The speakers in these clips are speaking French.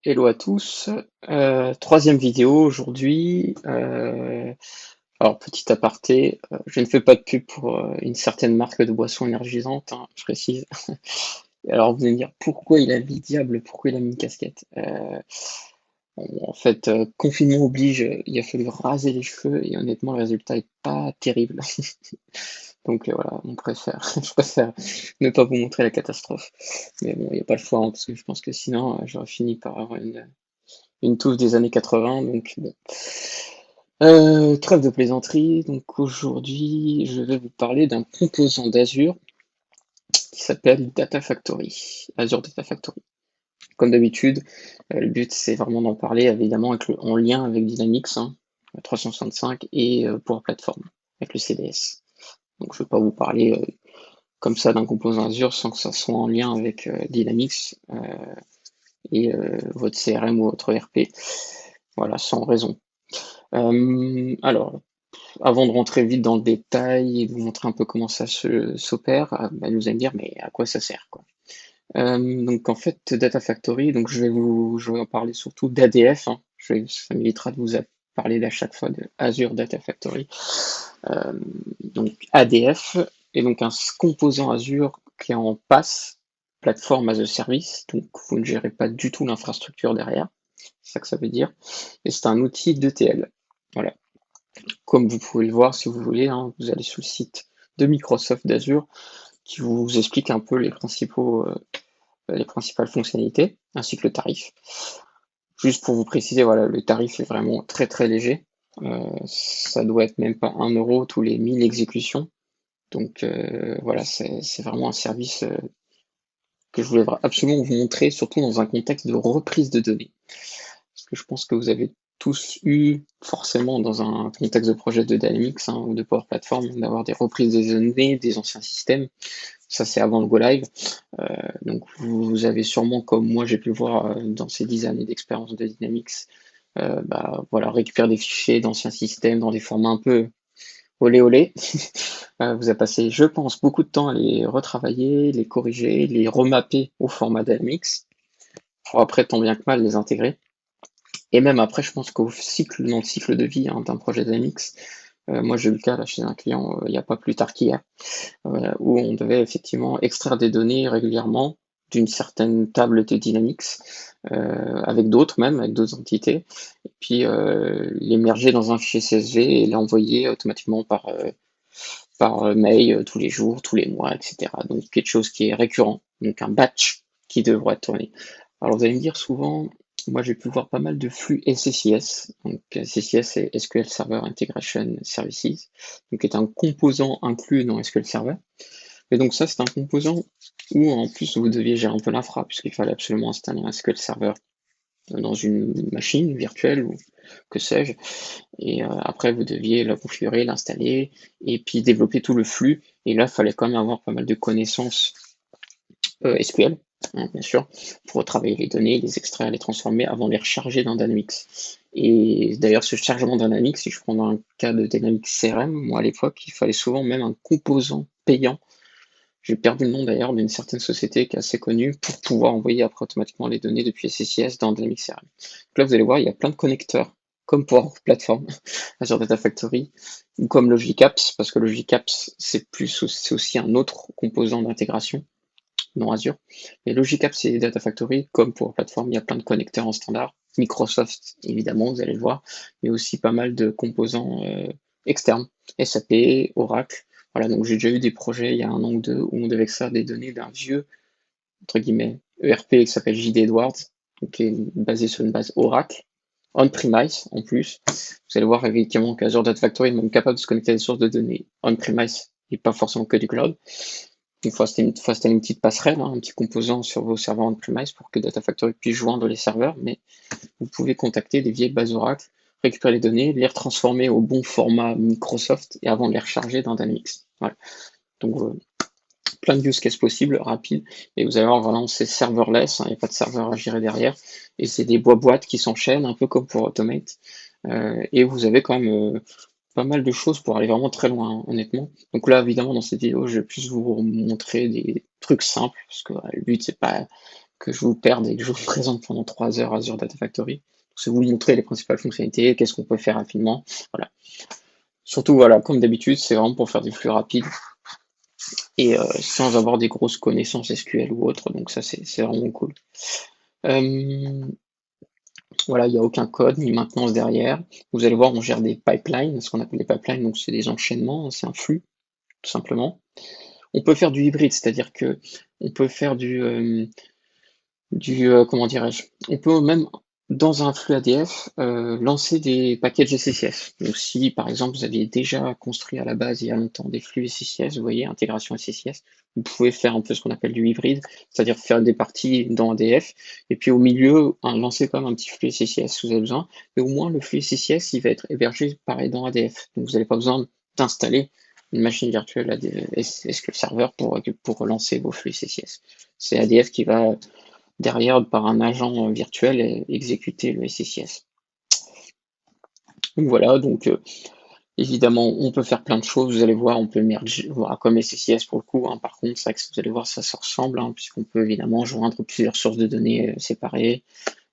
Hello à tous, troisième vidéo aujourd'hui. Alors petit aparté, je ne fais pas de pub pour une certaine marque de boissons énergisantes, hein, je précise. Alors vous allez me dire pourquoi il a mis diable, pourquoi il a mis une casquette. En fait, confinement oblige, il a fallu raser les cheveux et honnêtement le résultat est pas terrible. Donc voilà, on préfère, je préfère ne pas vous montrer la catastrophe. Mais bon, il n'y a pas le choix, hein, parce que je pense que sinon j'aurais fini par avoir une touffe des années 80, donc bon. Trêve de plaisanterie, donc aujourd'hui je vais vous parler d'un composant d'Azure qui s'appelle Data Factory, Azure Data Factory. Comme d'habitude, le but c'est vraiment d'en parler évidemment en lien avec Dynamics, hein, 365 et Power Platform, avec le CDS. Donc je ne vais pas vous parler comme ça d'un composant Azure sans que ça soit en lien avec Dynamics et votre CRM ou votre ERP. Voilà, sans raison. Alors, avant de rentrer vite dans le détail et de vous montrer un peu comment ça s'opère, bah, vous allez me dire, mais à quoi ça sert, quoi? Donc en fait, Data Factory, donc je vais en parler surtout d'ADF, hein. Ça m'évitera de vous parler à chaque fois de Azure Data Factory. Donc ADF est donc un composant Azure qui est en PaaS, Platform as a Service, donc vous ne gérez pas du tout l'infrastructure derrière, c'est ça que ça veut dire, et c'est un outil d'ETL. Voilà. Comme vous pouvez le voir, si vous voulez, hein, vous allez sur le site de Microsoft d'Azure qui vous explique un peu les principales fonctionnalités, ainsi que le tarif. Juste pour vous préciser, voilà, le tarif est vraiment très très léger. Ça doit être même pas 1 € tous les 1000 exécutions. Donc voilà, c'est vraiment un service que je voulais absolument vous montrer, surtout dans un contexte de reprise de données. Parce que je pense que vous avez tous eu, forcément, dans un contexte de projet de Dynamics, hein, ou de Power Platform, d'avoir des reprises des données, des anciens systèmes. Ça, c'est avant le go live. Donc, vous avez sûrement, comme moi, j'ai pu le voir dans ces 10 années d'expérience de Dynamics, bah, voilà, récupérer des fichiers d'anciens systèmes dans des formats un peu olé olé. Vous avez passé, je pense, beaucoup de temps à les retravailler, les corriger, les remapper au format Dynamics, pour après, tant bien que mal, les intégrer. Et même après, je pense dans le cycle de vie, hein, d'un projet Dynamics, moi j'ai eu le cas là, chez un client il n'y a pas plus tard qu'hier, où on devait effectivement extraire des données régulièrement d'une certaine table de Dynamics, avec d'autres même, avec d'autres entités, et puis l'émerger dans un fichier CSV et l'envoyer automatiquement par mail tous les jours, tous les mois, etc. Donc quelque chose qui est récurrent, donc un batch qui devrait tourner. Alors vous allez me dire souvent, moi j'ai pu voir pas mal de flux SSIS, donc SSIS c'est SQL Server Integration Services, donc qui est un composant inclus dans SQL Server. Et donc ça c'est un composant où en plus vous deviez gérer un peu l'infra, puisqu'il fallait absolument installer un SQL Server dans une machine virtuelle ou que sais-je, et après vous deviez la configurer, l'installer, et puis développer tout le flux, et là il fallait quand même avoir pas mal de connaissances SQL, hein, bien sûr, pour travailler les données, les extraire, les transformer avant de les recharger dans Dynamics. Et d'ailleurs, ce chargement Dynamics, si je prends dans un cas de Dynamics CRM, moi à l'époque, il fallait souvent même un composant payant. J'ai perdu le nom d'ailleurs d'une certaine société qui est assez connue pour pouvoir envoyer après automatiquement les données depuis SSIS dans Dynamics CRM. Donc là, vous allez voir, il y a plein de connecteurs, comme Power Platform, Azure Data Factory, ou comme Logicaps, parce que Logicaps, c'est aussi un autre composant d'intégration dans Azure. Mais Logicaps et Data Factory, comme pour plateforme, il y a plein de connecteurs en standard. Microsoft, évidemment, vous allez le voir, mais aussi pas mal de composants externes, SAP, Oracle. Voilà, donc j'ai déjà eu des projets il y a 1 an ou 2 où on devait extraire des données d'un vieux, entre guillemets, ERP qui s'appelle JD Edwards, donc qui est basé sur une base Oracle, on-premise en plus. Vous allez voir effectivement qu'Azure Data Factory est même capable de se connecter à des sources de données on-premise et pas forcément que du cloud. Il faut installer une petite passerelle, hein, un petit composant sur vos serveurs on-premise pour que Data Factory puisse joindre les serveurs, mais vous pouvez contacter des vieilles bases Oracle, récupérer les données, les retransformer au bon format Microsoft et avant de les recharger dans Dynamics. Voilà. Donc plein de use cases possibles, rapides, et vous allez voir, vraiment c'est serverless, hein, il n'y a pas de serveur à gérer derrière, et c'est des boîtes qui s'enchaînent, un peu comme pour Automate, et vous avez quand même pas mal de choses pour aller vraiment très loin, hein, honnêtement. Donc là, évidemment, dans cette vidéo, je vais plus vous montrer des trucs simples, parce que le but, c'est pas que je vous perde et que je vous présente pendant 3 heures Azure Data Factory. C'est vous montrer les principales fonctionnalités, qu'est-ce qu'on peut faire rapidement. Voilà. Surtout, voilà, comme d'habitude, c'est vraiment pour faire des flux rapides et sans avoir des grosses connaissances SQL ou autres. Donc ça, c'est vraiment cool. Voilà, il n'y a aucun code ni maintenance derrière. Vous allez voir, on gère des pipelines, ce qu'on appelle des pipelines, donc c'est des enchaînements, c'est un flux, tout simplement. On peut faire du hybride, c'est-à-dire que on peut faire comment dirais-je, on peut même dans un flux ADF lancer des packages SCCS. Donc si par exemple vous aviez déjà construit à la base il y a longtemps des flux SCCS, vous voyez, intégration SCCS, vous pouvez faire un peu ce qu'on appelle du hybride, c'est-à-dire faire des parties dans ADF, et puis au milieu, lancer quand même un petit flux SCCS si vous avez besoin, et au moins le flux SCCS il va être hébergé pareil dans ADF. Donc vous n'avez pas besoin d'installer une machine virtuelle SQL Server pour relancer vos flux SCCS. C'est ADF qui va derrière par un agent virtuel et exécuter le SCCS. Donc voilà, donc évidemment on peut faire plein de choses, vous allez voir, on peut merger, voilà, comme SCCS pour le coup, hein. Par contre c'est vrai que vous allez voir ça se ressemble, hein, puisqu'on peut évidemment joindre plusieurs sources de données séparées,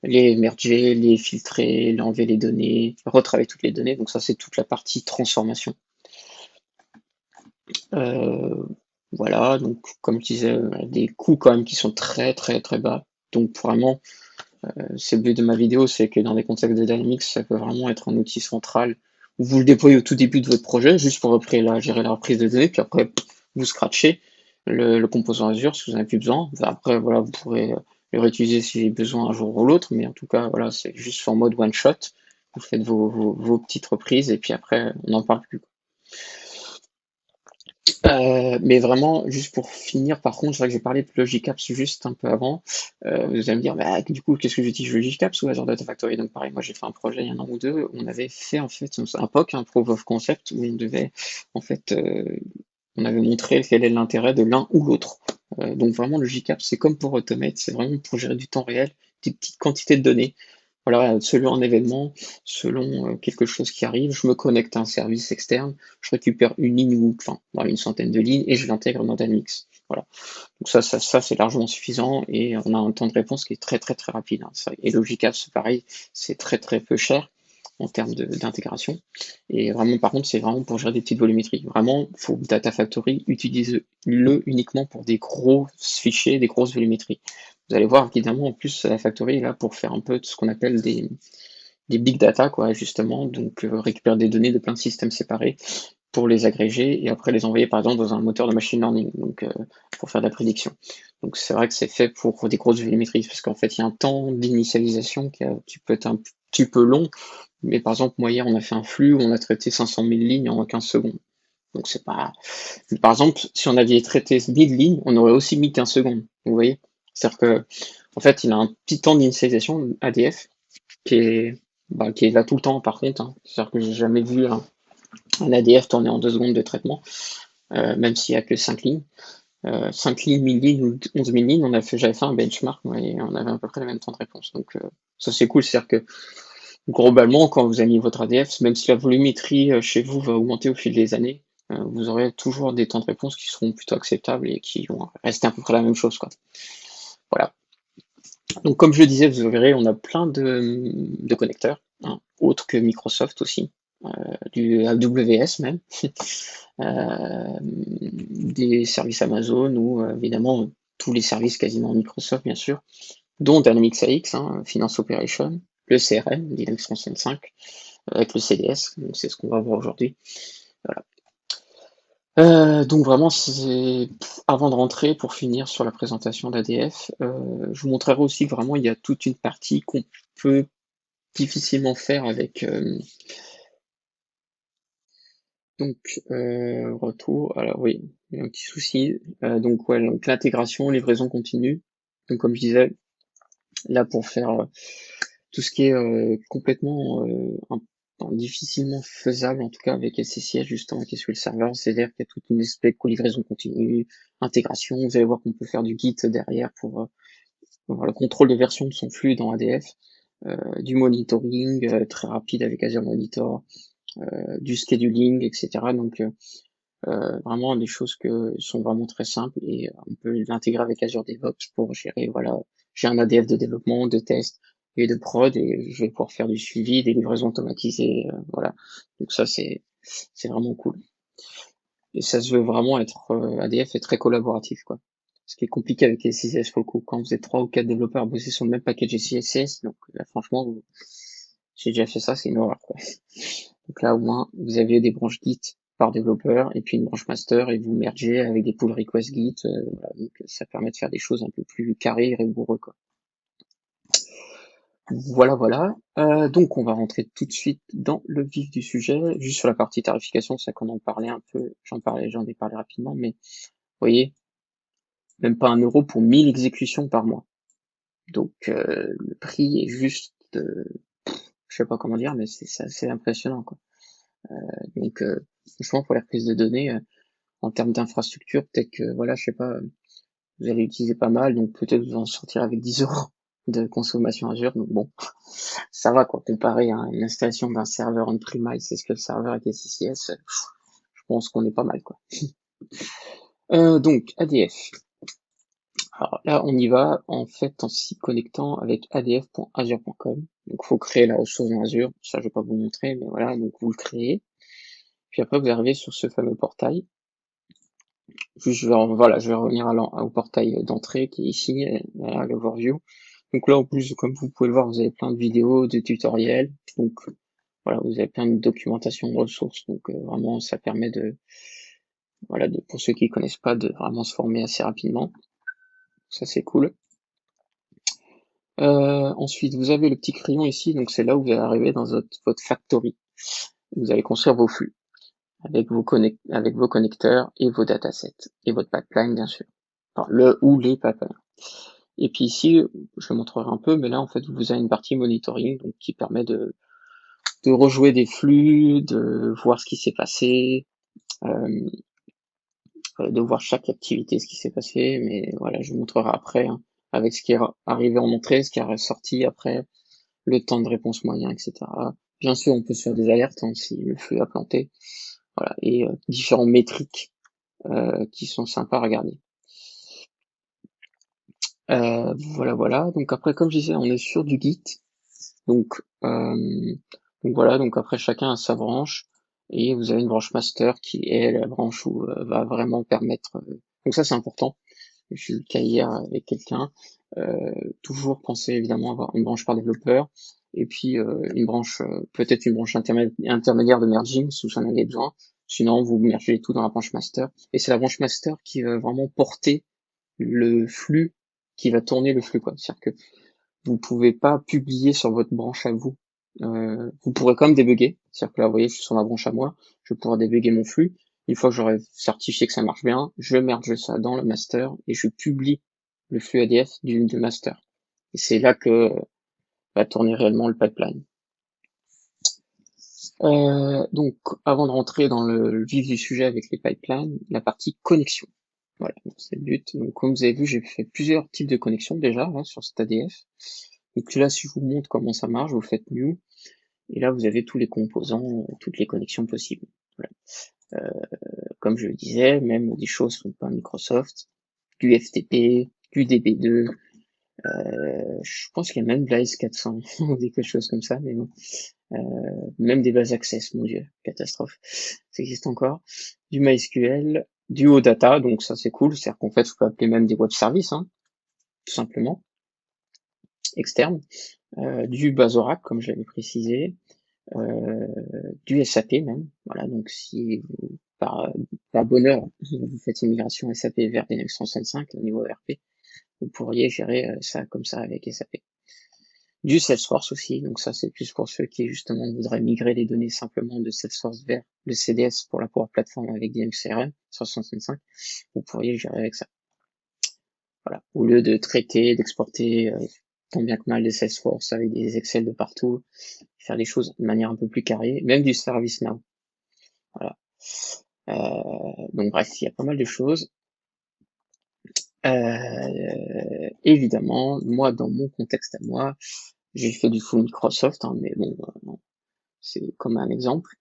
les merger, les filtrer, enlever les données, retravailler toutes les données, donc ça c'est toute la partie transformation. Voilà, donc comme je disais, des coûts quand même qui sont très très très bas, donc vraiment c'est le but de ma vidéo, c'est que dans des contextes de Dynamics, ça peut vraiment être un outil central où vous le déployez au tout début de votre projet, juste pour après gérer la reprise de données, puis après vous scratchez le composant Azure si vous n'en avez plus besoin. Après, voilà, vous pourrez le réutiliser si j'ai besoin un jour ou l'autre, mais en tout cas, voilà, c'est juste en mode one shot. Vous faites vos petites reprises et puis après, on n'en parle plus. Mais vraiment, juste pour finir, par contre, c'est vrai que j'ai parlé de Logicaps juste un peu avant. Vous allez me dire, bah, du coup, qu'est-ce que j'utilise Logicaps ou Azure Data Factory? Donc pareil, moi j'ai fait un projet il y a un an ou deux, où on avait fait en fait un POC, un Proof of Concept, où on devait en fait, on avait montré quel est l'intérêt de l'un ou l'autre. Donc vraiment, Logicaps, c'est comme pour Automate, c'est vraiment pour gérer du temps réel, des petites quantités de données. Voilà, selon un événement, selon quelque chose qui arrive, je me connecte à un service externe, je récupère une ligne ou enfin dans une centaine de lignes et je l'intègre dans Dynamics. Voilà. Donc ça c'est largement suffisant et on a un temps de réponse qui est très très très rapide, hein. Et Logicapps, pareil, c'est très très peu cher en termes d'intégration. Et vraiment, par contre, c'est vraiment pour gérer des petites volumétries. Vraiment, faut Data Factory, utilise-le uniquement pour des gros fichiers, des grosses volumétries. Vous allez voir, évidemment, en plus, la Factory est là pour faire un peu de ce qu'on appelle des big data, quoi, justement. Donc, récupérer des données de plein de systèmes séparés pour les agréger et après les envoyer, par exemple, dans un moteur de machine learning, donc pour faire de la prédiction. Donc, c'est vrai que c'est fait pour des grosses volumétries, parce qu'en fait, il y a un temps d'initialisation qui peut être un petit peu long. Mais par exemple, moi, hier, on a fait un flux où on a traité 500 000 lignes en 15 secondes. Donc, c'est pas. Par exemple, si on avait traité 1000 lignes, on aurait aussi mis 15 secondes. Vous voyez? C'est-à-dire que, en fait, il a un petit temps d'initialisation, ADF, qui est là tout le temps, par contre, hein. C'est-à-dire que j'ai jamais vu un ADF tourner en 2 secondes de traitement, même s'il n'y a que 5 lignes. 5 lignes, 1000 lignes ou 11 000 lignes, j'avais fait un benchmark, et on avait à peu près le même temps de réponse. Donc, ça, c'est cool. C'est-à-dire que, globalement, quand vous avez mis votre ADF, même si la volumétrie chez vous va augmenter au fil des années, vous aurez toujours des temps de réponse qui seront plutôt acceptables et qui vont rester à peu près la même chose, quoi. Voilà. Donc, comme je le disais, vous verrez, on a plein de connecteurs, hein, autres que Microsoft aussi, du AWS même, des services Amazon ou évidemment tous les services quasiment Microsoft, bien sûr, dont Dynamics AX, hein, Finance Operation, le CRM, Dynamics 365, avec le CDS, donc c'est ce qu'on va voir aujourd'hui. Voilà. Donc vraiment, avant de rentrer, pour finir sur la présentation d'ADF, je vous montrerai aussi que vraiment il y a toute une partie qu'on peut difficilement faire avec. Donc retour. Alors oui, il y a un petit souci. Donc ouais, donc l'intégration, livraison continue. Donc comme je disais, là pour faire tout ce qui est complètement difficilement faisable, en tout cas avec SCCS justement qui est sur le serveur, c'est-à-dire qu'il y a toute une espèce de livraison continue, intégration, vous allez voir qu'on peut faire du Git derrière pour avoir le contrôle de version de son flux dans ADF, du monitoring très rapide avec Azure Monitor, du scheduling, etc. Donc vraiment des choses que sont vraiment très simples et on peut l'intégrer avec Azure DevOps pour gérer voilà j'ai un ADF de développement, de test et de prod, et je vais pouvoir faire du suivi, des livraisons automatisées, voilà. Donc ça, c'est vraiment cool. Et ça se veut vraiment être, ADF est très collaboratif, quoi. Ce qui est compliqué avec les CSS pour le coup, quand vous êtes 3 ou 4 développeurs à bosser sur le même package CSS, donc là, franchement, j'ai déjà fait ça, c'est une horreur, quoi. Donc là, au moins, vous avez des branches Git par développeur et puis une branche master et vous mergez avec des pull request Git. Voilà, donc ça permet de faire des choses un peu plus carrées et rigoureux, quoi. Voilà, voilà. Donc on va rentrer tout de suite dans le vif du sujet. Juste sur la partie tarification, c'est qu'on en parlait un peu. J'en ai parlé rapidement, mais vous voyez, même pas 1 € pour 1000 exécutions par mois. Donc le prix est juste, je sais pas comment dire, mais c'est assez impressionnant, quoi. Donc franchement, pour la reprise de données, en termes d'infrastructure, peut-être que voilà, je sais pas, vous allez utiliser pas mal, donc peut-être vous en sortir avec 10 € de consommation Azure. Donc bon, ça va quoi, comparé à une installation d'un serveur on-premise, c'est ce que le serveur avec SCCS, je pense qu'on est pas mal, quoi. Donc ADF. Alors là, on y va en fait en s'y connectant avec adf.azure.com. Donc faut créer la ressource dans Azure. Ça, je vais pas vous montrer, mais voilà, donc vous le créez. Puis après, vous arrivez sur ce fameux portail. Puis je vais revenir au portail d'entrée qui est ici, voilà, l'overview. Donc là, en plus, comme vous pouvez le voir, vous avez plein de vidéos, de tutoriels. Donc voilà, vous avez plein de documentation de ressources. Donc vraiment, ça permet voilà, pour ceux qui connaissent pas, de vraiment se former assez rapidement. Ça, c'est cool. Ensuite, vous avez le petit crayon ici. Donc c'est là où vous allez arriver dans votre factory. Vous allez construire vos flux avec vos connecteurs et vos datasets et votre pipeline, bien sûr. Enfin, le ou les pipelines. Et puis ici, je montrerai un peu, mais là en fait vous avez une partie monitoring donc qui permet de rejouer des flux, de voir ce qui s'est passé, euh, de voir chaque activité ce qui s'est passé, mais voilà, je vous montrerai après, hein, avec ce qui est arrivé en entrée, ce qui est ressorti après, le temps de réponse moyen, etc. Bien sûr, on peut se faire des alertes hein, si le flux a planté, voilà, et différents métriques qui sont sympas à regarder. Voilà, voilà. Donc après, comme je disais, on est sur du Git. Donc, voilà, donc après chacun a sa branche et vous avez une branche master qui est la branche où va vraiment permettre. Donc ça c'est important. J'ai eu le cas hier avec quelqu'un. Toujours penser évidemment à avoir une branche par développeur et puis une branche, peut-être une branche intermédiaire de merging si vous en avez besoin. Sinon vous mergez tout dans la branche master et c'est la branche master qui va vraiment porter le flux, qui va tourner le flux, quoi. C'est-à-dire que vous pouvez pas publier sur votre branche à vous. Vous pourrez quand même débugger. C'est-à-dire que là, vous voyez, je suis sur ma branche à moi, je vais pouvoir débugger mon flux. Une fois que j'aurai certifié que ça marche bien, je merge ça dans le master et je publie le flux ADF du master. Et c'est là que va tourner réellement le pipeline. Donc, avant de rentrer dans le vif du sujet avec les pipelines, la partie connexion. Voilà, c'est le but. Donc, comme vous avez vu, j'ai fait plusieurs types de connexions déjà là, sur cet ADF. Donc là, si je vous montre comment ça marche, vous faites new, et là vous avez tous les composants, toutes les connexions possibles. Voilà. Comme je le disais, même des choses sont pas Microsoft, du FTP, du DB2, je pense qu'il y a même de l'AS400 ou quelque chose comme ça, mais bon. Même des bases access, mon dieu, catastrophe, ça existe encore. Du MySQL, du OData, donc ça c'est cool, c'est-à-dire qu'en fait, je peux appeler même des web services, hein, tout simplement, externes, du Bazorak, comme je l'avais précisé, du SAP même, voilà, donc si vous, par bonheur, vous faites une migration SAP vers Dynamics 365 au niveau ERP, vous pourriez gérer ça comme ça avec SAP. Du Salesforce aussi, donc ça c'est plus pour ceux qui justement voudraient migrer les données simplement de Salesforce vers le CDS pour la Power Platform avec Dynamics CRM 365, vous pourriez gérer avec ça. Voilà, au lieu de traiter, d'exporter tant bien que mal des Salesforce avec des Excel de partout, faire les choses de manière un peu plus carrée, même du ServiceNow. Voilà. Donc bref, il y a pas mal de choses. Évidemment, moi, dans mon contexte à moi, j'ai fait du full Microsoft, hein, mais bon, c'est comme un exemple.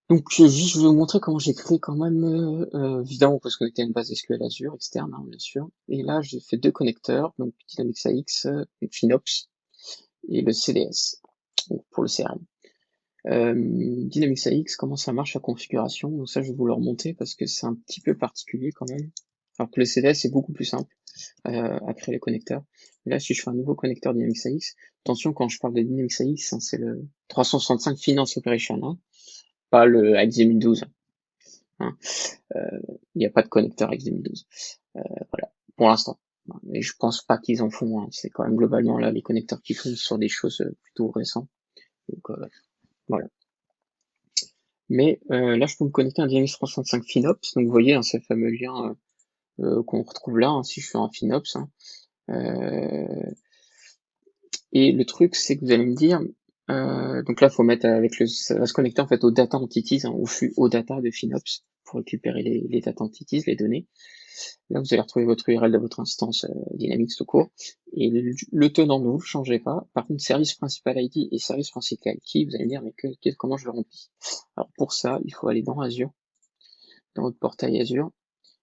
Donc, juste, je vais vous montrer comment j'ai créé quand même, évidemment, on peut se connecter à une base SQL Azure externe, hein, bien sûr. Et là, j'ai fait deux connecteurs, donc Dynamics AX, FinOps, et le CDS, donc pour le CRM. Dynamics AX, comment ça marche la configuration? Donc ça, je vais vous le remonter parce que c'est un petit peu particulier quand même. Alors que le CDS, c'est beaucoup plus simple à créer les connecteurs. Et là, si je fais un nouveau connecteur Dynamics AX, attention, quand je parle de Dynamics AX, hein, c'est le 365 Finance Operation, hein, pas le AX 2012. Hein. Il n'y a pas de connecteur AX 2012. Voilà, pour l'instant. Mais je pense pas qu'ils en font. Hein. C'est quand même globalement là les connecteurs qui font sur des choses plutôt récentes. Donc voilà. Mais là, je peux me connecter à un Dynamics 365 FinOps. Donc vous voyez, hein, c'est le fameux lien qu'on retrouve là, hein, si je fais un FinOps. Hein. Et le truc, c'est que vous allez me dire, donc là, faut mettre avec le, ça va se connecter en fait aux data entities, hein, au flux aux data de FinOps pour récupérer les data entities, les données. Là, vous allez retrouver votre URL de votre instance Dynamics tout court. Et le tenant, ne vous le changez pas. Par contre, service principal ID et service principal key, vous allez me dire, mais comment je le remplis? Alors pour ça, il faut aller dans Azure, dans votre portail Azure.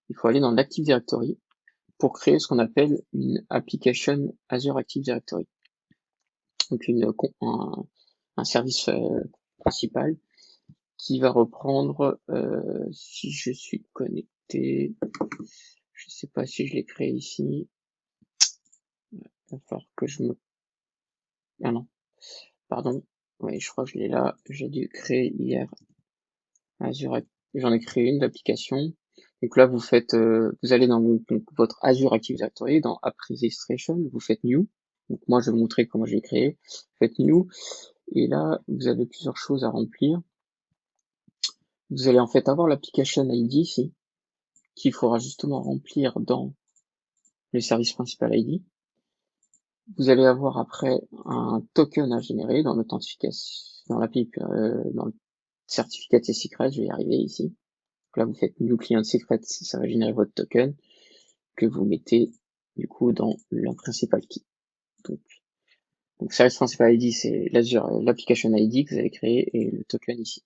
Il faut aller dans l'Active Directory pour créer ce qu'on appelle une application Azure Active Directory. Donc un service principal qui va reprendre, si je suis connecté, je sais pas si je l'ai créé ici, il va falloir que je me... Ah non, pardon, oui, je crois que je l'ai là, j'ai dû créer hier Azure, j'en ai créé une d'application. Donc là, vous faites, vous allez dans votre Azure Active Directory, dans App Registration, vous faites New. Donc moi, je vais vous montrer comment j'ai créé. Vous faites New, et là, vous avez plusieurs choses à remplir. Vous allez en fait avoir l'application ID ici, qu'il faudra justement remplir dans le service principal ID. Vous allez avoir après un token à générer dans l'authentification, dans l'API, dans le certificat de secret, je vais y arriver ici. Donc là, vous faites New Client Secret, ça va générer votre token que vous mettez du coup dans le principal key. Donc service principal ID, c'est l'application ID que vous avez créé et le token ici.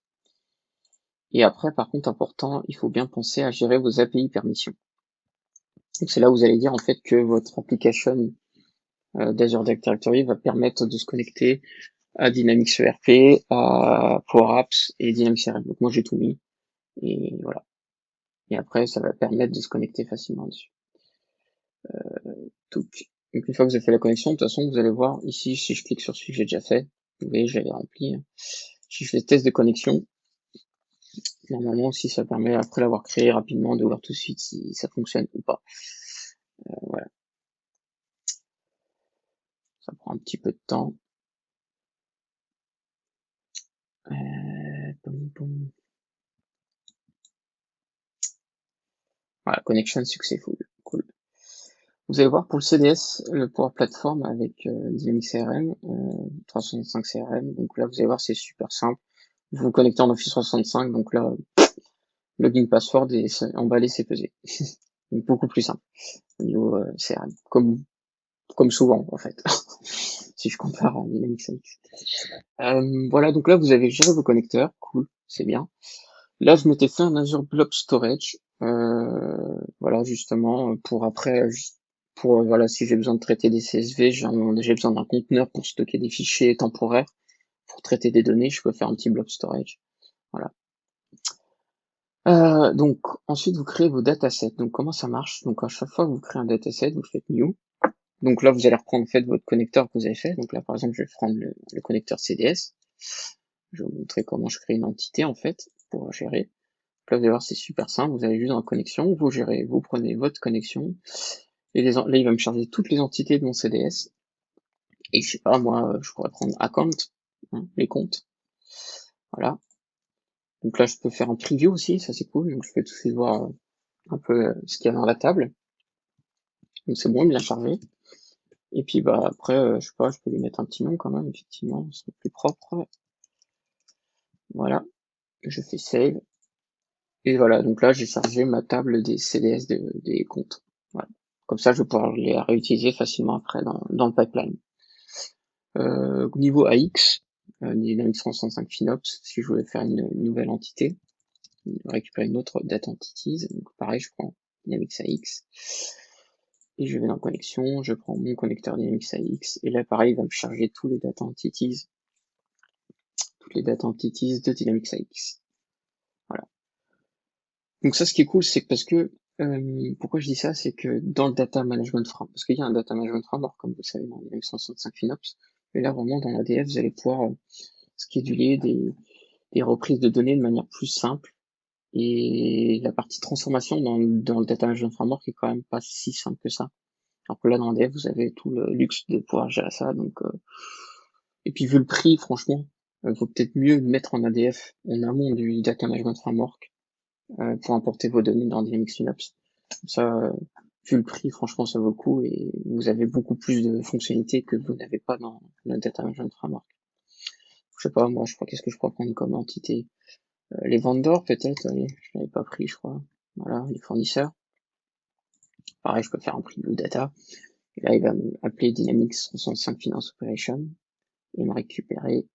Et après, par contre, important, il faut bien penser à gérer vos API permissions. Donc c'est là où vous allez dire en fait que votre application d'Azure Directory va permettre de se connecter à Dynamics ERP, à Power Apps et Dynamics CRM. Donc moi j'ai tout mis et voilà. Et après ça va permettre de se connecter facilement dessus. Donc une fois que vous avez fait la connexion, de toute façon vous allez voir ici, si je clique sur celui que j'ai déjà fait, vous voyez j'avais rempli. Si je fais test de connexion, normalement aussi ça permet après l'avoir créé rapidement de voir tout de suite si ça fonctionne ou pas. Voilà. Ça prend un petit peu de temps. Voilà, connection successful. Cool. Vous allez voir pour le CDS, le Power Platform avec Dynamics CRM, 365 CRM. Donc là, vous allez voir, c'est super simple. Vous vous connectez en Office 365, donc là, login password et emballer, c'est pesé. Donc beaucoup plus simple au niveau CRM, comme souvent en fait, si je compare à Dynamics AX. Voilà, donc là, vous avez géré vos connecteurs, cool, c'est bien. Là, je m'étais fait un Azure Blob Storage, voilà, justement, pour après, pour, voilà, si j'ai besoin de traiter des CSV, j'ai besoin d'un conteneur pour stocker des fichiers temporaires, pour traiter des données, je peux faire un petit Blob Storage, voilà. Donc, ensuite, vous créez vos datasets. Donc, comment ça marche? Donc, à chaque fois que vous créez un dataset, vous faites New. Donc là, vous allez reprendre, en fait, votre connecteur que vous avez fait. Donc là, par exemple, je vais prendre le connecteur CDS. Je vais vous montrer comment je crée une entité, en fait, pour gérer. Là, vous allez voir, c'est super simple. Vous allez juste dans connexion, vous gérez, vous prenez votre connexion. Et là, il va me charger toutes les entités de mon CDS. Et je sais pas, moi, je pourrais prendre account, hein, les comptes. Voilà. Donc là, je peux faire un preview aussi, ça c'est cool. Donc je peux tout de suite voir un peu ce qu'il y a dans la table. Donc c'est bon, bien chargé. Et puis bah après, je sais pas, je peux lui mettre un petit nom quand même, effectivement, c'est plus propre. Voilà. Je fais save. Et voilà, donc là, j'ai chargé ma table des CDS des comptes. Voilà. Comme ça, je vais pouvoir les réutiliser facilement après dans le pipeline. Niveau AX, Dynamics 365 FinOps, si je voulais faire une nouvelle entité, récupérer une autre data entities. Donc pareil, je prends Dynamics AX et je vais dans connexion, je prends mon connecteur Dynamics AX et là pareil, il va me charger tous les data entities, toutes les data entities de Dynamics AX. Voilà. Donc ça, ce qui est cool, c'est que parce que pourquoi je dis ça, c'est que dans le data management framework, parce qu'il y a un data management framework, comme vous le savez, dans Dynamics 365 FinOps, mais là vraiment dans l'ADF, vous allez pouvoir scheduler des reprises de données de manière plus simple. Et la partie transformation dans le data management framework est quand même pas si simple que ça. Alors que là, dans l'ADF, vous avez tout le luxe de pouvoir gérer ça. Donc, et puis vu le prix, franchement, il vaut peut-être mieux mettre en ADF en amont du data management framework pour importer vos données dans Dynamics FinOps. Comme ça, vu le prix, franchement, ça vaut le coup et vous avez beaucoup plus de fonctionnalités que vous n'avez pas dans le data management framework. Je sais pas, moi, je crois, qu'est-ce que je pourrais prendre comme entité? Les vendors, peut-être, allez, je l'avais pas pris, je crois. Voilà, les fournisseurs. Pareil, je peux faire un prix de data. Et là, il va m'appeler Dynamics 365 Finance Operation et me récupérer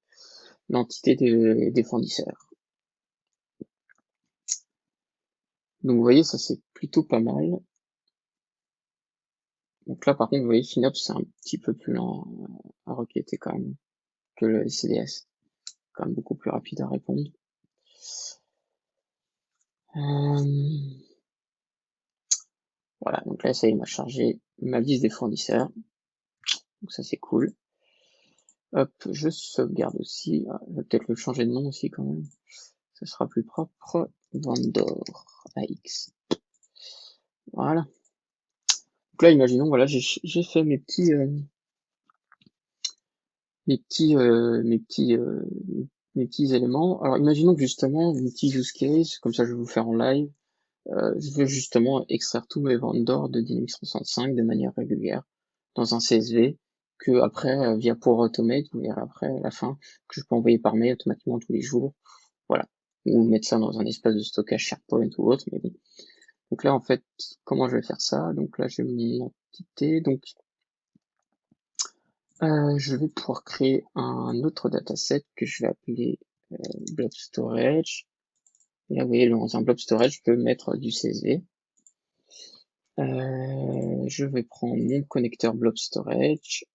l'entité des fournisseurs. Donc, vous voyez, ça, c'est plutôt pas mal. Donc là, par contre, vous voyez, FinOps, c'est un petit peu plus lent à requêter quand même que le CDS. Quand même beaucoup plus rapide à répondre. Voilà, donc là, ça il m'a chargé ma liste des fournisseurs. Donc ça, c'est cool. Hop, je sauvegarde aussi. Ah, je vais peut-être le changer de nom aussi quand même. Ce sera plus propre. Vendor AX. Voilà. Donc là, imaginons, voilà, j'ai fait mes petits, mes petits éléments. Alors, imaginons que justement, mes petits use case, comme ça, je vais vous faire en live. Je veux justement extraire tous mes vendors de Dynamics 365 de manière régulière dans un CSV que après, via Power Automate, vous verrez après à la fin, que je peux envoyer par mail automatiquement tous les jours. Voilà. Ou mettre ça dans un espace de stockage SharePoint ou autre, mais bon. Donc là, en fait, comment je vais faire ça? Donc là, j'ai mon entité. Donc, je vais pouvoir créer un autre dataset que je vais appeler Blob Storage. Et là, vous voyez, dans un Blob Storage, je peux mettre du CSV. Je vais prendre mon connecteur Blob Storage.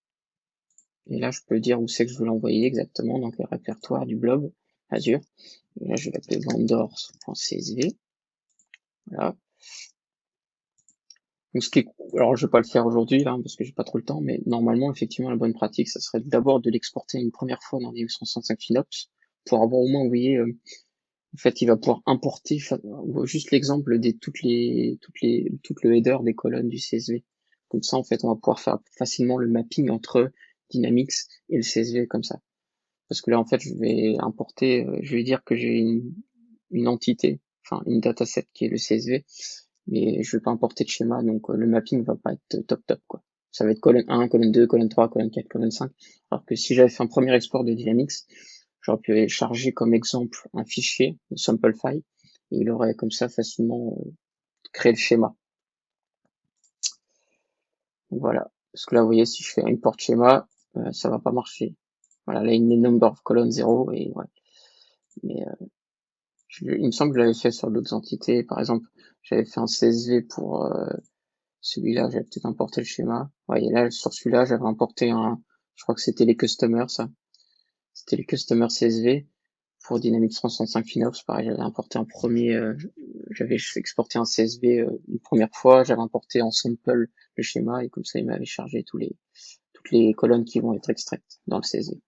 Et là, je peux dire où c'est que je veux l'envoyer exactement, donc le répertoire du blob Azure. Et là, je vais l'appeler vendors.csv. Voilà. Donc, alors, je vais pas le faire aujourd'hui, là, parce que j'ai pas trop le temps, mais normalement, effectivement, la bonne pratique, ça serait d'abord de l'exporter une première fois dans Dynamics 365 FinOps, pour avoir au moins, vous voyez, en fait, il va pouvoir importer juste l'exemple des tout le header des colonnes du CSV. Comme ça, en fait, on va pouvoir faire facilement le mapping entre Dynamics et le CSV comme ça. Parce que là, en fait, je vais importer, je vais dire que j'ai une entité, enfin une dataset qui est le CSV, mais je vais pas importer de schéma, donc le mapping va pas être top quoi. Ça va être colonne 1, colonne 2, colonne 3, colonne 4, colonne 5. Alors que si j'avais fait un premier export de Dynamics, j'aurais pu charger comme exemple un fichier, un sample file, et il aurait comme ça facilement créé le schéma. Donc voilà. Parce que là, vous voyez, si je fais import schéma, ça va pas marcher. Voilà, là, il met number of colonne 0, et ouais. Mais il me semble que je l'avais fait sur d'autres entités. Par exemple, j'avais fait un CSV pour celui-là, j'avais peut-être importé le schéma. Ouais, et là, sur celui-là, j'avais importé je crois que c'était les customers, ça. C'était les customers CSV pour Dynamics 365 FinOps. Pareil, j'avais importé un premier, j'avais exporté un CSV une première fois, j'avais importé en sample le schéma et comme ça, il m'avait chargé toutes les colonnes qui vont être extraites dans le CSV.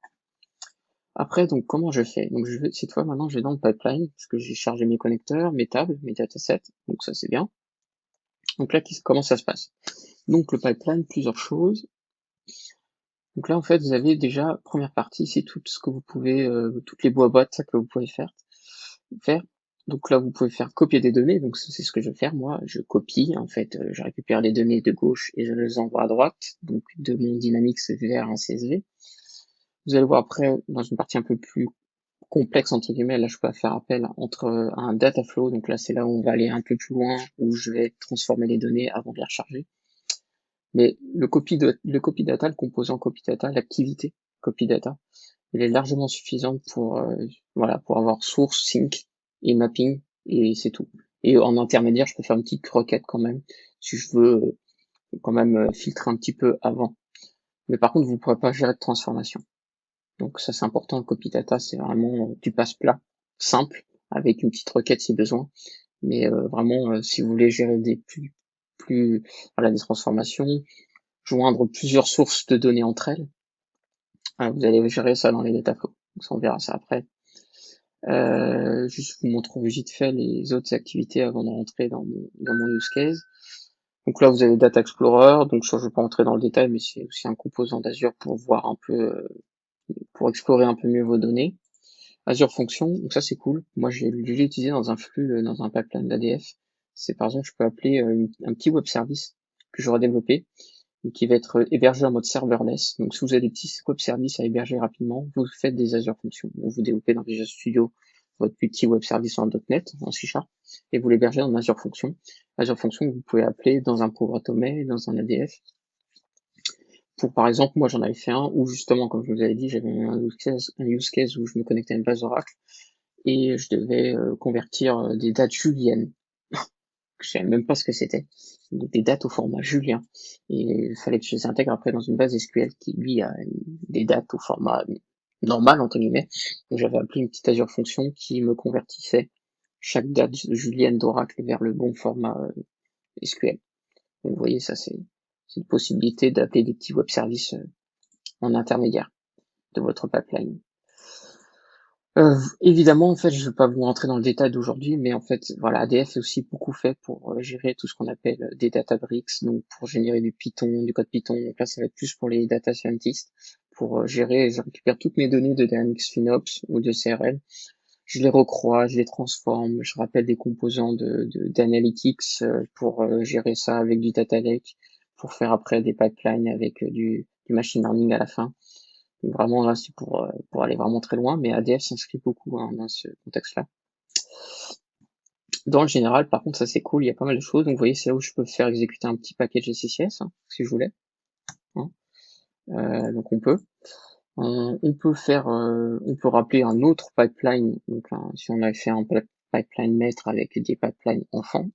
Après, donc, comment je fais? Donc, cette fois, maintenant, je vais dans le pipeline, parce que j'ai chargé mes connecteurs, mes tables, mes datasets, donc ça, c'est bien. Donc là, comment ça se passe? Donc, le pipeline, plusieurs choses. Donc là, en fait, vous avez déjà, première partie, c'est tout ce que vous pouvez, toutes les boîtes, ça que vous pouvez faire. Donc là, vous pouvez faire copier des données, donc c'est ce que je vais faire, moi, je copie, en fait, je récupère les données de gauche et je les envoie à droite, donc de mon Dynamics vers un CSV. Vous allez voir après, dans une partie un peu plus complexe entre guillemets, là je peux faire appel entre un data flow, donc là c'est là où on va aller un peu plus loin, où je vais transformer les données avant de les recharger. Mais le copy data, le composant copy data, l'activité copy data, il est largement suffisant pour, voilà, pour avoir source, sync et mapping, et c'est tout. Et en intermédiaire, je peux faire une petite requête quand même, si je veux quand même filtrer un petit peu avant. Mais par contre, vous ne pourrez pas gérer de transformation. Donc ça, c'est important. Le copy data, c'est vraiment du passe-plat simple avec une petite requête si besoin. Mais vraiment, si vous voulez gérer plus, voilà, des transformations, joindre plusieurs sources de données entre elles, vous allez gérer ça dans les data flows. Donc ça, on verra ça après. Juste vous montre vite fait les autres activités avant de rentrer dans mon use case. Donc là, vous avez Data Explorer. Donc ça, je ne vais pas rentrer dans le détail, mais c'est aussi un composant d'Azure pour voir un peu, pour explorer un peu mieux vos données. Azure Function, donc ça c'est cool. Moi, je l'ai utilisé dans un flux, dans un pipeline d'ADF. C'est par exemple, je peux appeler un petit web service que j'aurais développé et qui va être hébergé en mode serverless. Donc si vous avez des petits web services à héberger rapidement, vous faites des Azure Functions. Donc, vous développez dans Visual Studio votre petit web service en .NET, en C#, et vous l'hébergez en Azure Function. Azure Function, vous pouvez appeler dans un Power Automate, dans un ADF. Pour par exemple, moi j'en avais fait un où justement, comme je vous avais dit, j'avais un use case où je me connectais à une base Oracle et je devais convertir des dates juliennes. Je savais même pas ce que c'était. Donc des dates au format julien. Et il fallait que je les intègre après dans une base SQL qui, lui, a des dates au format normal, entre guillemets. Donc j'avais appelé une petite Azure Function qui me convertissait chaque date julienne d'Oracle vers le bon format SQL. Donc vous voyez, ça c'est une possibilité d'appeler des petits web services en intermédiaire de votre pipeline. Évidemment, en fait, je ne vais pas vous rentrer dans le détail d'aujourd'hui, mais en fait, voilà, ADF est aussi beaucoup fait pour gérer tout ce qu'on appelle des Databricks, donc pour générer du Python, du code Python. Donc là, ça va être plus pour les data scientists, pour gérer, je récupère toutes mes données de Dynamics FinOps ou de CRL, je les recrois, je les transforme, je rappelle des composants d'analytics pour gérer ça avec du data lake, pour faire après des pipelines avec du machine learning à la fin. Donc vraiment là, c'est pour aller vraiment très loin, mais ADF s'inscrit beaucoup dans ce contexte-là. Dans le général, par contre, ça c'est cool, il y a pas mal de choses. Donc vous voyez, c'est là où je peux faire exécuter un petit package SCCS, si je voulais. Hein. Donc on peut. On peut faire, on peut rappeler un autre pipeline. Donc si on avait fait un pipeline maître avec des pipelines enfants,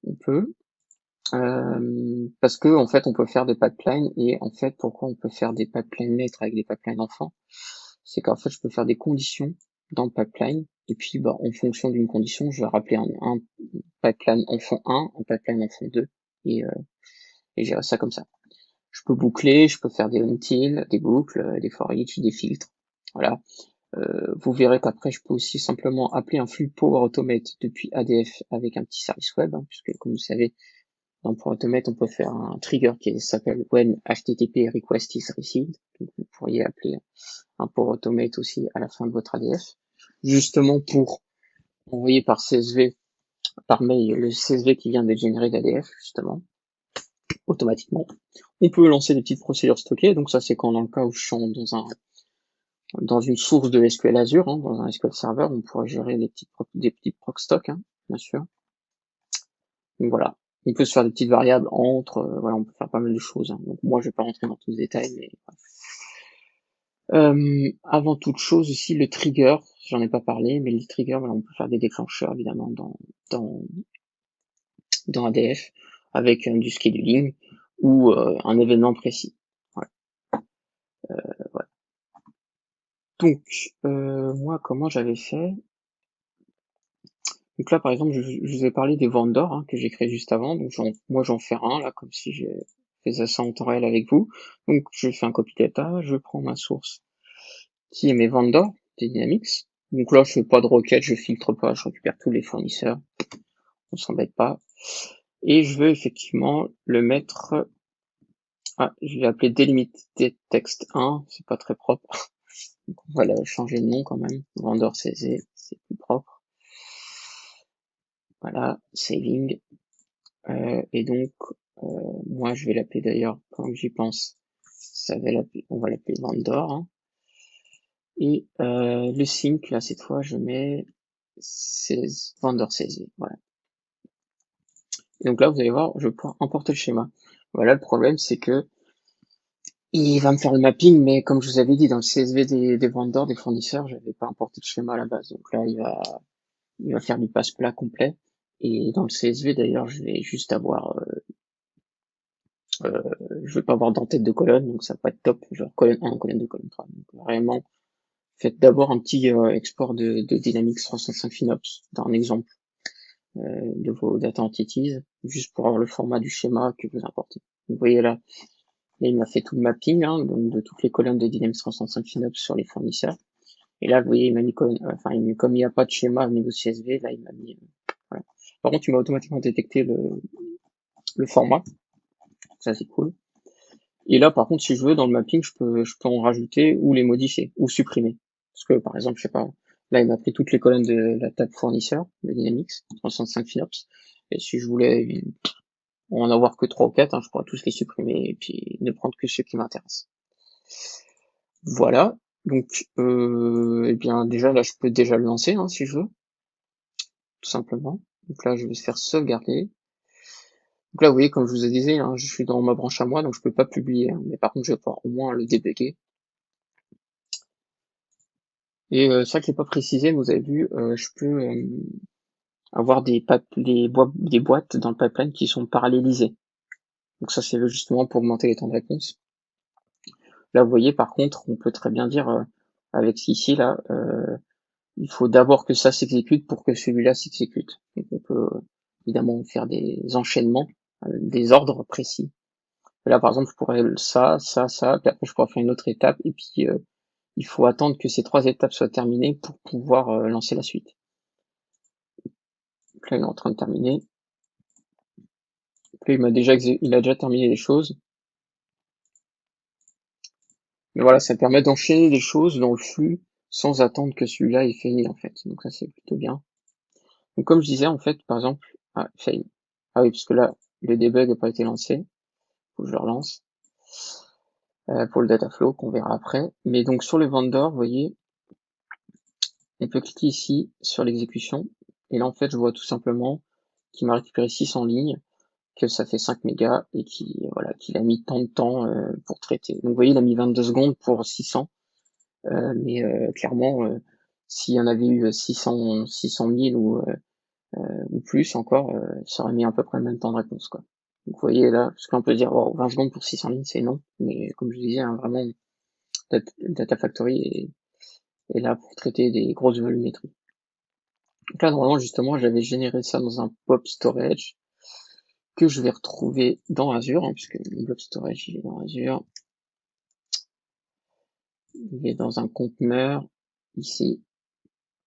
on peut. Parce que en fait, on peut faire des pipelines et en fait, pourquoi on peut faire des pipelines maîtres avec des pipelines enfants, c'est qu'en fait, je peux faire des conditions dans le pipeline et puis, bah, en fonction d'une condition, je vais rappeler un pipeline enfant 1, un pipeline enfant 2 et, euh, et gérer ça comme ça. Je peux boucler, je peux faire des until, des boucles, des for each, des filtres. Voilà. Vous verrez qu'après, je peux aussi simplement appeler un flux Power Automate depuis ADF avec un petit service web, hein, puisque comme vous savez, dans Power Automate, on peut faire un trigger qui s'appelle when HTTP request is received. Donc, vous pourriez appeler un Power Automate aussi à la fin de votre ADF, justement pour envoyer par CSV, par mail, le CSV qui vient d'être généré d'ADF, justement, automatiquement. On peut lancer des petites procédures stockées, donc ça c'est quand dans le cas où je suis dans une source de SQL Azure, hein, dans un SQL Server, on pourrait gérer des petits proc stocks, hein, bien sûr. Donc voilà, on peut se faire des petites variables entre, voilà, on peut faire pas mal de choses. Hein. Donc moi je vais pas rentrer dans tous les détails, mais avant toute chose aussi le trigger, j'en ai pas parlé, mais le trigger, voilà, on peut faire des déclencheurs évidemment dans, dans ADF avec du scheduling ou un événement précis. Voilà. Voilà. Donc moi comment j'avais fait. Donc là par exemple je vous ai parlé des vendors hein, que j'ai créé juste avant. Donc moi j'en fais un là comme si j'ai fait ça en temps réel avec vous. Donc je fais un copy data, je prends ma source qui est mes vendors des Dynamics. Donc là je fais pas de requête, je filtre pas, je récupère tous les fournisseurs, on s'embête pas. Et je veux effectivement le mettre. Ah, je vais appeler delimiter text 1, c'est pas très propre. Donc on va changer de nom quand même. Vendor CZ, c'est plus propre. Voilà, saving. Et donc, moi je vais l'appeler d'ailleurs, quand j'y pense, on va l'appeler vendor. Hein. Et le sync, là cette fois, je mets vendor CZ. Voilà. Et donc là, vous allez voir, je vais pouvoir importer le schéma. Voilà, le problème, c'est que il va me faire le mapping, mais comme je vous avais dit, dans le CSV des vendeurs, des fournisseurs, j'avais pas importé de schéma à la base. Donc là, il va faire du passe plat complet. Et dans le CSV, d'ailleurs, je vais juste avoir, je vais pas avoir d'entête de colonne, donc ça va pas être top, genre colonne 1, colonne 2, colonne 3. Donc vraiment, faites d'abord un petit export de Dynamics 365 FinOps d'un exemple de vos data entities, juste pour avoir le format du schéma que vous importez. Vous voyez là, il m'a fait tout le mapping hein, donc de toutes les colonnes de Dynamics 365 FinOps sur les fournisseurs. Et là, vous voyez, il m'a mis enfin, comme il n'y a pas de schéma au niveau CSV, là, il m'a mis, voilà. Par contre, il m'a automatiquement détecté le format. Ça, c'est cool. Et là, par contre, si je veux, dans le mapping, je peux en rajouter ou les modifier ou supprimer. Parce que, par exemple, je sais pas, là, il m'a pris toutes les colonnes de la table fournisseur de Dynamics 365 FinOps. Et si je voulais en avoir que 3 ou 4, hein, je pourrais tous les supprimer et puis ne prendre que ceux qui m'intéressent. Voilà. Donc, eh bien, déjà, là, je peux déjà le lancer, hein, si je veux, tout simplement. Donc là, je vais faire sauvegarder. Donc là, vous voyez, comme je vous ai dit, hein, je suis dans ma branche à moi, donc je peux pas publier. Hein, mais par contre, je vais pouvoir au moins le débugger. Et ça que j'ai pas précisé, mais vous avez vu, je peux avoir des boîtes dans le pipeline qui sont parallélisées. Donc ça, c'est justement pour augmenter les temps de réponse. Là, vous voyez, par contre, on peut très bien dire avec ici là, il faut d'abord que ça s'exécute pour que celui-là s'exécute. Donc on peut évidemment faire des enchaînements, des ordres précis. Là, par exemple, je pourrais ça, puis après je pourrais faire une autre étape, et puis il faut attendre que ces 3 étapes soient terminées pour pouvoir lancer la suite. Donc là, il est en train de terminer. Donc là, il a déjà terminé les choses. Mais voilà, ça permet d'enchaîner les choses dans le flux sans attendre que celui-là ait fini, en fait. Donc ça, c'est plutôt bien. Donc comme je disais, en fait, par exemple, fail. Ah oui, parce que là, le debug n'a pas été lancé. Faut que je le relance. Pour le dataflow, qu'on verra après. Mais donc sur le vendor, vous voyez, on peut cliquer ici sur l'exécution. Et là, en fait, je vois tout simplement qu'il m'a récupéré 600 lignes, que ça fait 5 mégas et qu'il a mis tant de temps pour traiter. Donc vous voyez, il a mis 22 secondes pour 600. Mais clairement, s'il y en avait eu 600 000 ou plus encore, ça aurait mis à peu près le même temps de réponse, quoi. Donc vous voyez là, parce qu'on peut dire, wow, 20 secondes pour 600 lignes, c'est non. Mais comme je disais, hein, vraiment, Data Factory est là pour traiter des grosses volumétries. Donc là, normalement, justement, j'avais généré ça dans un blob storage que je vais retrouver dans Azure, hein, puisque mon blob storage, il est dans Azure. Il est dans un conteneur, ici.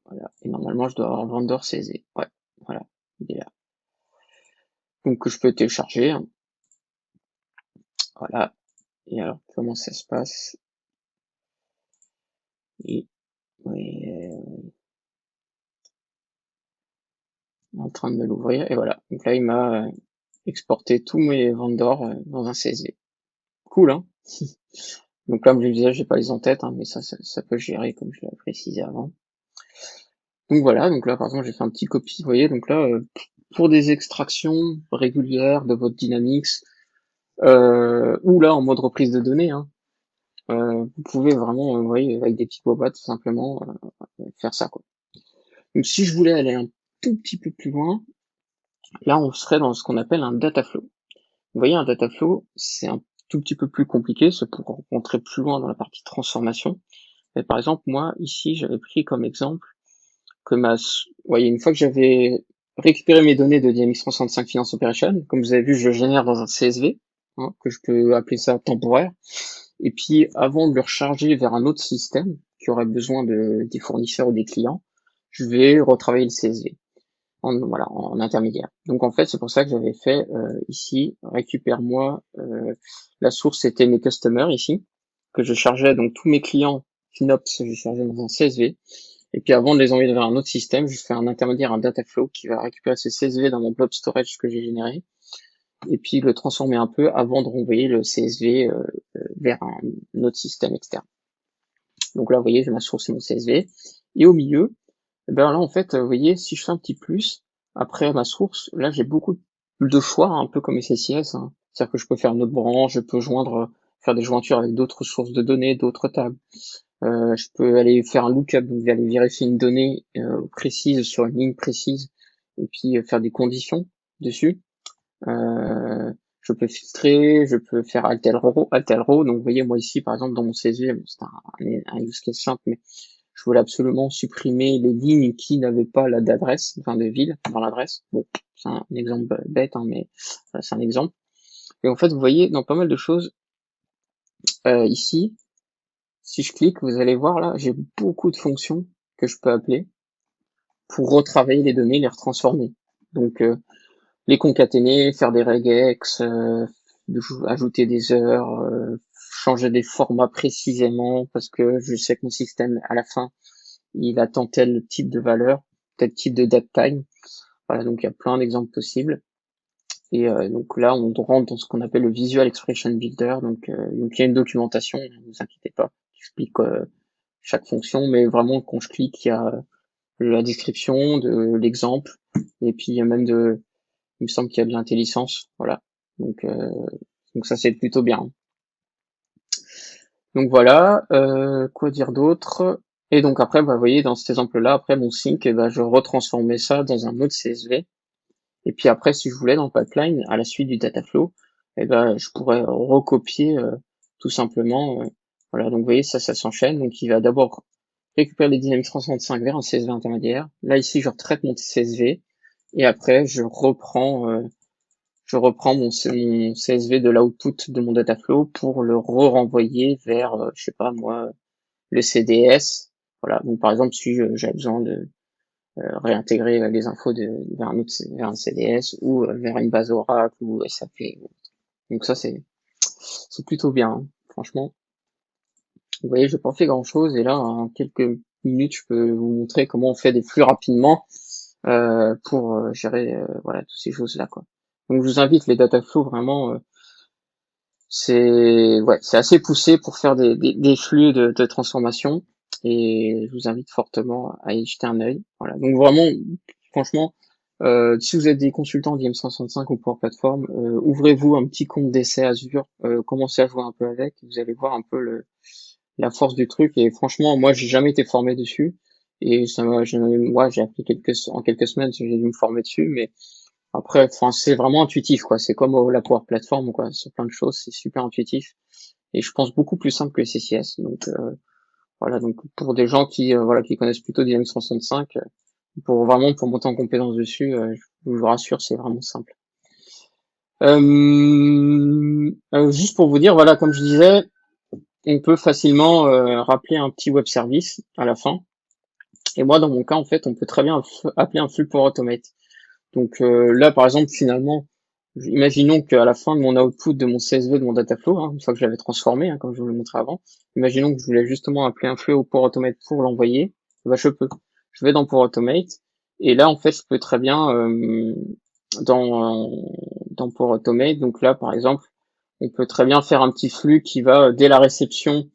Voilà. Et normalement, je dois avoir vendor CZ. Ouais, voilà, il est là. Donc, que je peux télécharger. Hein. Voilà. Et alors, comment ça se passe? Et, ouais, en train de me l'ouvrir. Et voilà. Donc là, il m'a exporté tous mes vendors dans un CSV. Cool, hein? Donc là, comme je le disais, j'ai pas les en-têtes, hein, mais ça peut gérer, comme je l'ai précisé avant. Donc voilà, donc là, par exemple, j'ai fait un petit copie, vous voyez, donc là, pour des extractions régulières de votre Dynamics, ou là, en mode reprise de données, hein, vous pouvez vraiment, vous voyez, avec des petits bobots, tout simplement, faire ça, quoi. Donc si je voulais aller un tout petit peu plus loin, là, on serait dans ce qu'on appelle un data flow. Vous voyez, un data flow, c'est un tout petit peu plus compliqué, c'est pour rentrer plus loin dans la partie transformation. Mais par exemple, moi, ici, j'avais pris comme exemple que vous voyez, une fois que j'avais récupéré mes données de Dynamics 365 Finance Operation, comme vous avez vu, je le génère dans un CSV, hein, que je peux appeler ça temporaire. Et puis, avant de le recharger vers un autre système qui aurait besoin des fournisseurs ou des clients, je vais retravailler le CSV en intermédiaire. Donc en fait, c'est pour ça que j'avais fait ici, récupère-moi, la source c'était mes customers ici, que je chargeais donc tous mes clients FinOps, je chargeais dans un CSV. Et puis avant de les envoyer vers un autre système, je fais un intermédiaire, un dataflow qui va récupérer ce CSV dans mon blob storage que j'ai généré, et puis le transformer un peu avant de renvoyer le CSV vers un autre système externe. Donc là, vous voyez, j'ai ma source et mon CSV. Et au milieu, eh ben là, en fait, vous voyez, si je fais un petit plus, après ma source, là, j'ai beaucoup de choix, un peu comme SSIS. Hein. C'est-à-dire que je peux faire une autre branche, je peux joindre faire des jointures avec d'autres sources de données, d'autres tables. Je peux aller faire un lookup, donc aller vérifier une donnée précise sur une ligne précise, et puis faire des conditions dessus. Je peux filtrer, je peux faire alter row. Donc vous voyez, moi ici, par exemple, dans mon CSV, bon, c'est un use case simple, mais je voulais absolument supprimer les lignes qui n'avaient pas d'adresse, enfin de ville dans l'adresse. Bon, c'est un exemple bête, hein, mais c'est un exemple. Et en fait, vous voyez, dans pas mal de choses, ici, si je clique, vous allez voir là, j'ai beaucoup de fonctions que je peux appeler pour retravailler les données, les retransformer. Donc, les concaténer, faire des regex, ajouter des heures, changer des formats précisément parce que je sais que mon système à la fin il attend tel type de valeur, tel type de datetime. Voilà, donc il y a plein d'exemples possibles. Et donc là, on rentre dans ce qu'on appelle le Visual Expression Builder. Donc il y a une documentation, ne vous inquiétez pas, qui explique chaque fonction, mais vraiment quand je clique, il y a la description de l'exemple, et puis il y a même il me semble qu'il y a de l'intelligence, voilà. Donc ça c'est plutôt bien. Donc voilà, quoi dire d'autre? Et donc après, bah, vous voyez, dans cet exemple-là, après mon sync, eh ben, je retransformais ça dans un autre CSV. Et puis après, si je voulais dans le pipeline, à la suite du data flow, eh ben, je pourrais recopier tout simplement. Voilà, donc vous voyez, ça s'enchaîne. Donc il va d'abord récupérer les Dynamics 365 vers un CSV intermédiaire. Là, ici, je retraite mon CSV. Et après, je reprends mon CSV de l'output de mon dataflow pour le renvoyer vers, je sais pas moi, le CDS. Voilà. Donc par exemple, si j'avais besoin de réintégrer les infos vers un CDS ou vers une base Oracle ou SAP. Donc ça c'est plutôt bien, hein, franchement. Vous voyez, j'ai pas fait grand chose et là en quelques minutes, je peux vous montrer comment on fait des flux rapidement pour gérer voilà toutes ces choses là quoi. Donc je vous invite les dataflow vraiment. C'est assez poussé pour faire des flux de transformation et je vous invite fortement à y jeter un œil. Voilà. Donc vraiment, franchement, si vous êtes des consultants d'IM365 ou Power Platform, ouvrez-vous un petit compte d'essai Azure, commencez à jouer un peu avec, vous allez voir un peu la force du truc et franchement, moi j'ai jamais été formé dessus et moi j'ai appris en quelques semaines, j'ai dû me former dessus, mais après, enfin, c'est vraiment intuitif, quoi. C'est comme la Power Platform, quoi. Sur plein de choses, c'est super intuitif. Et je pense beaucoup plus simple que CCS. Donc, voilà. Donc, pour des gens voilà, qui connaissent plutôt Dynamics 365, pour monter en compétence dessus, je vous rassure, c'est vraiment simple. Juste pour vous dire, voilà, comme je disais, on peut facilement rappeler un petit web service à la fin. Et moi, dans mon cas, en fait, on peut très bien appeler un flux pour automate. Donc là, par exemple, finalement, imaginons qu'à la fin de mon output de mon CSV, de mon dataflow, hein, une fois que je l'avais transformé, hein, comme je vous l'ai montré avant, imaginons que je voulais justement appeler un flux au Power Automate pour l'envoyer, bah, je peux. Je vais dans Power Automate, et là, en fait, je peux très bien, dans, dans Power Automate, donc là, par exemple, on peut très bien faire un petit flux qui va, dès la réception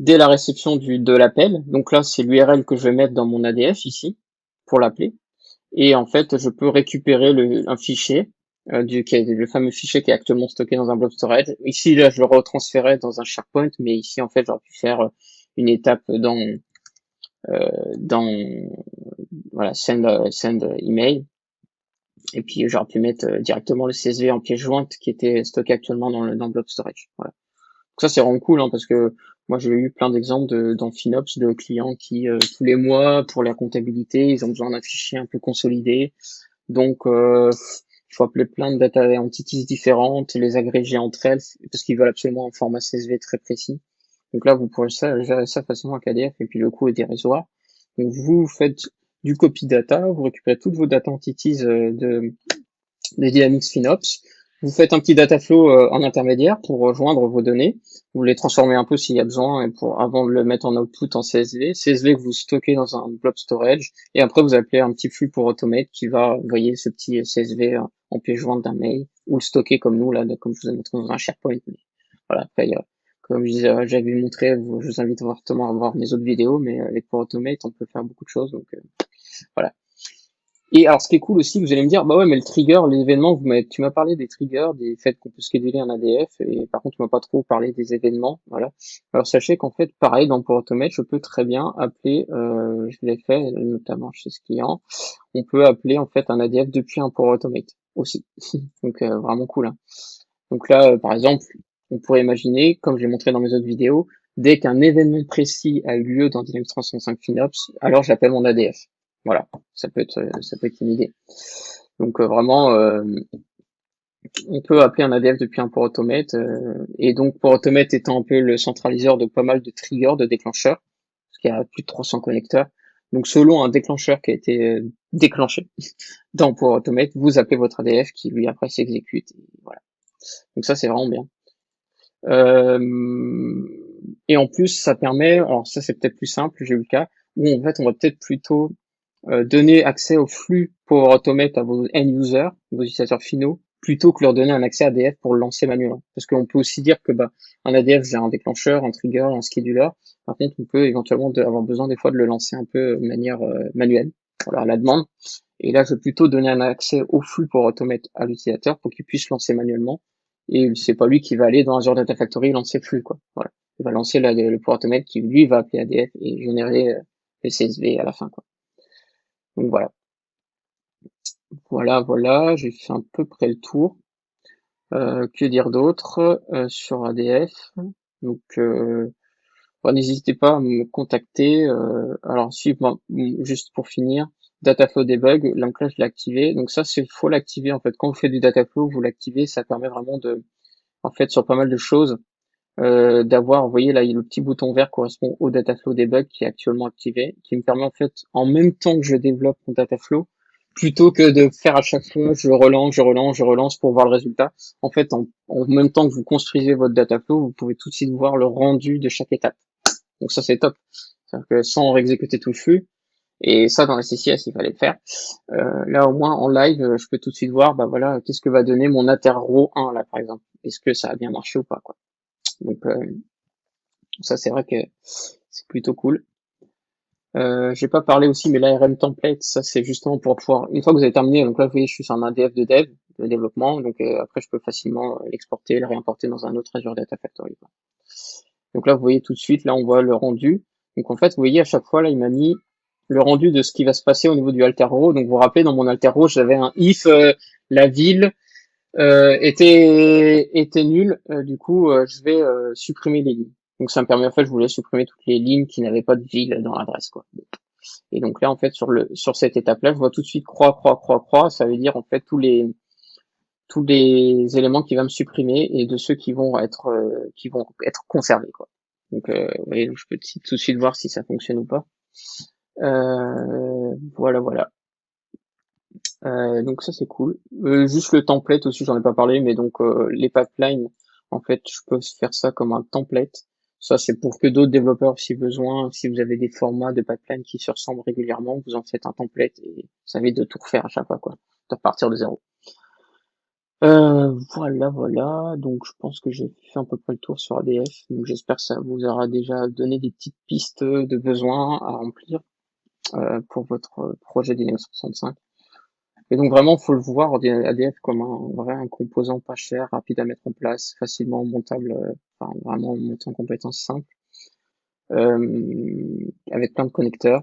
de l'appel, donc là, c'est l'URL que je vais mettre dans mon ADF ici, pour l'appeler, et en fait, je peux récupérer un fichier, le fameux fichier qui est actuellement stocké dans un blob storage. Ici, là, je le retransférais dans un SharePoint, mais ici, en fait, j'aurais pu faire une étape dans voilà, send email. Et puis, j'aurais pu mettre directement le CSV en pièce jointe qui était stocké actuellement dans le blob storage. Voilà. Donc ça, c'est vraiment cool, hein, parce que moi, j'ai eu plein d'exemples dans FinOps de clients qui, tous les mois, pour la comptabilité, ils ont besoin d'un fichier un peu consolidé. Donc, il faut appeler plein de data entities différentes, les agréger entre elles, parce qu'ils veulent absolument un format CSV très précis. Donc là, vous pourrez gérer ça facilement avec ADF, et puis le coût est dérisoire. Donc vous faites du copy data, vous récupérez toutes vos data entities des Dynamics FinOps. Vous faites un petit data flow en intermédiaire pour rejoindre vos données. Vous les transformez un peu s'il y a besoin et avant de le mettre en output en CSV. CSV que vous stockez dans un blob storage. Et après, vous appelez un petit flux pour automate qui va envoyer ce petit CSV en pièce jointe d'un mail ou le stocker comme nous, là, comme je vous ai montré dans un SharePoint. Mais voilà, après, comme j'avais montré, je vous invite fortement à voir mes autres vidéos, mais avec pour automate, on peut faire beaucoup de choses. Donc voilà. Et alors, ce qui est cool aussi, vous allez me dire, bah ouais, mais le trigger, l'événement, tu m'as parlé des triggers, des faits qu'on peut scheduler un ADF, et par contre, tu m'as pas trop parlé des événements, voilà. Alors, sachez qu'en fait, pareil, dans Power Automate, je peux très bien appeler, je l'ai fait, notamment chez ce client, on peut appeler, en fait, un ADF depuis un Power Automate, aussi. Donc, vraiment cool, hein. Donc là, par exemple, on pourrait imaginer, comme j'ai montré dans mes autres vidéos, dès qu'un événement précis a eu lieu dans Dynamics 365 FinOps, alors j'appelle mon ADF. Voilà, ça peut être une idée. Donc vraiment, on peut appeler un ADF depuis un Port Automate, et donc Port Automate étant un peu le centraliseur de pas mal de triggers, de déclencheurs, parce qu'il y a plus de 300 connecteurs. Donc selon un déclencheur qui a été déclenché dans Port Automate, vous appelez votre ADF qui lui après s'exécute. Voilà. Donc ça c'est vraiment bien. Et en plus ça permet, alors ça c'est peut-être plus simple, j'ai eu le cas, où en fait on va peut-être plutôt donner accès au flux Power Automate à vos end users, vos utilisateurs finaux, plutôt que leur donner un accès ADF pour le lancer manuellement. Parce qu'on peut aussi dire que un ADF, j'ai un déclencheur, un trigger, un scheduler. Par contre, on peut éventuellement avoir besoin des fois de le lancer un peu de manière manuelle, voilà, à la demande. Et là, je vais plutôt donner un accès au flux Power Automate à l'utilisateur pour qu'il puisse lancer manuellement. Et c'est pas lui qui va aller dans Azure Data Factory et lancer le flux, quoi. Voilà. Il va lancer le Power Automate qui, lui, va appeler ADF et générer le CSV à la fin, quoi. Donc voilà. Voilà, j'ai fait à peu près le tour. Que dire d'autre sur ADF? Donc, n'hésitez pas à me contacter. Alors, si, juste pour finir, Dataflow Debug, donc là, je l'ai activé. Donc ça, c'est faut l'activer en fait. Quand vous faites du Dataflow, vous l'activez, ça permet vraiment de, en fait, sur pas mal de choses, d'avoir, vous voyez là, le petit bouton vert correspond au Dataflow Debug qui est actuellement activé, qui me permet en fait, en même temps que je développe mon Dataflow, plutôt que de faire à chaque fois, je relance pour voir le résultat. En fait, en même temps que vous construisez votre Dataflow, vous pouvez tout de suite voir le rendu de chaque étape. Donc ça, c'est top. C'est-à-dire que sans exécuter tout le flux, et ça, dans la CCS, il fallait le faire. Là, au moins, en live, je peux tout de suite voir, bah voilà, qu'est-ce que va donner mon interro 1, là, par exemple. Est-ce que ça a bien marché ou pas, quoi. Donc, ça, c'est vrai que c'est plutôt cool. J'ai pas parlé aussi, mais l'ARM template, ça c'est justement pour pouvoir, une fois que vous avez terminé, donc là vous voyez je suis sur un ADF de dev, de développement, donc après je peux facilement l'exporter, le réimporter dans un autre Azure Data Factory, quoi. Donc là vous voyez tout de suite, là on voit le rendu. Donc en fait vous voyez à chaque fois là il m'a mis le rendu de ce qui va se passer au niveau du alter row. Donc vous vous rappelez dans mon alter row j'avais un if la ville était nul, du coup, je vais supprimer les lignes. Donc ça me permet, en fait, je voulais supprimer toutes les lignes qui n'avaient pas de ville dans l'adresse, quoi. Et donc là, en fait, sur cette étape-là, je vois tout de suite croix, croix, croix, croix. Ça veut dire en fait tous les éléments qui va me supprimer et de ceux qui vont être conservés, quoi. Donc, vous voyez, donc je peux tout de suite voir si ça fonctionne ou pas. Voilà. Donc ça c'est cool. Juste le template aussi, j'en ai pas parlé, mais donc les pipelines, en fait, je peux faire ça comme un template. Ça c'est pour que d'autres développeurs, si besoin, si vous avez des formats de pipeline qui se ressemblent régulièrement, vous en faites un template et ça évite de tout refaire à chaque fois, quoi, de repartir de zéro. Voilà. Donc je pense que j'ai fait à peu près le tour sur ADF. Donc j'espère que ça vous aura déjà donné des petites pistes de besoins à remplir pour votre projet Dynamics 365. Et donc vraiment, faut le voir ADF comme un composant pas cher, rapide à mettre en place, facilement montable, enfin vraiment monté en compétences simples, avec plein de connecteurs,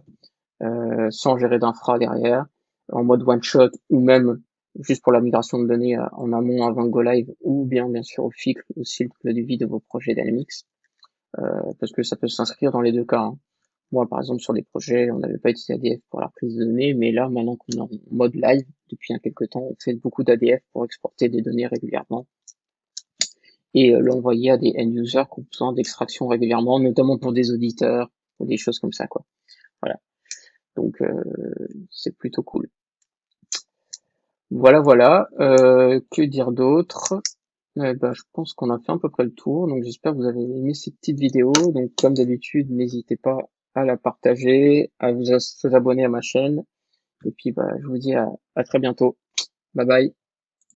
sans gérer d'infra derrière, en mode one shot ou même juste pour la migration de données en amont avant le go live, ou bien sûr au cycle de vie de vos projets Dynamics, parce que ça peut s'inscrire dans les deux cas, hein. Moi, par exemple, sur des projets, on n'avait pas utilisé ADF pour la prise de données, mais là, maintenant qu'on est en mode live, depuis un quelque temps, on fait beaucoup d'ADF pour exporter des données régulièrement et l'envoyer à des end-users qui ont besoin d'extraction régulièrement, notamment pour des auditeurs, ou des choses comme ça, quoi. Voilà. Donc, c'est plutôt cool. Voilà. Que dire d'autre? Je pense qu'on a fait à peu près le tour, donc j'espère que vous avez aimé cette petite vidéo. Donc, comme d'habitude, n'hésitez pas à la partager, à vous abonner à ma chaîne. Et puis, je vous dis à très bientôt. Bye bye.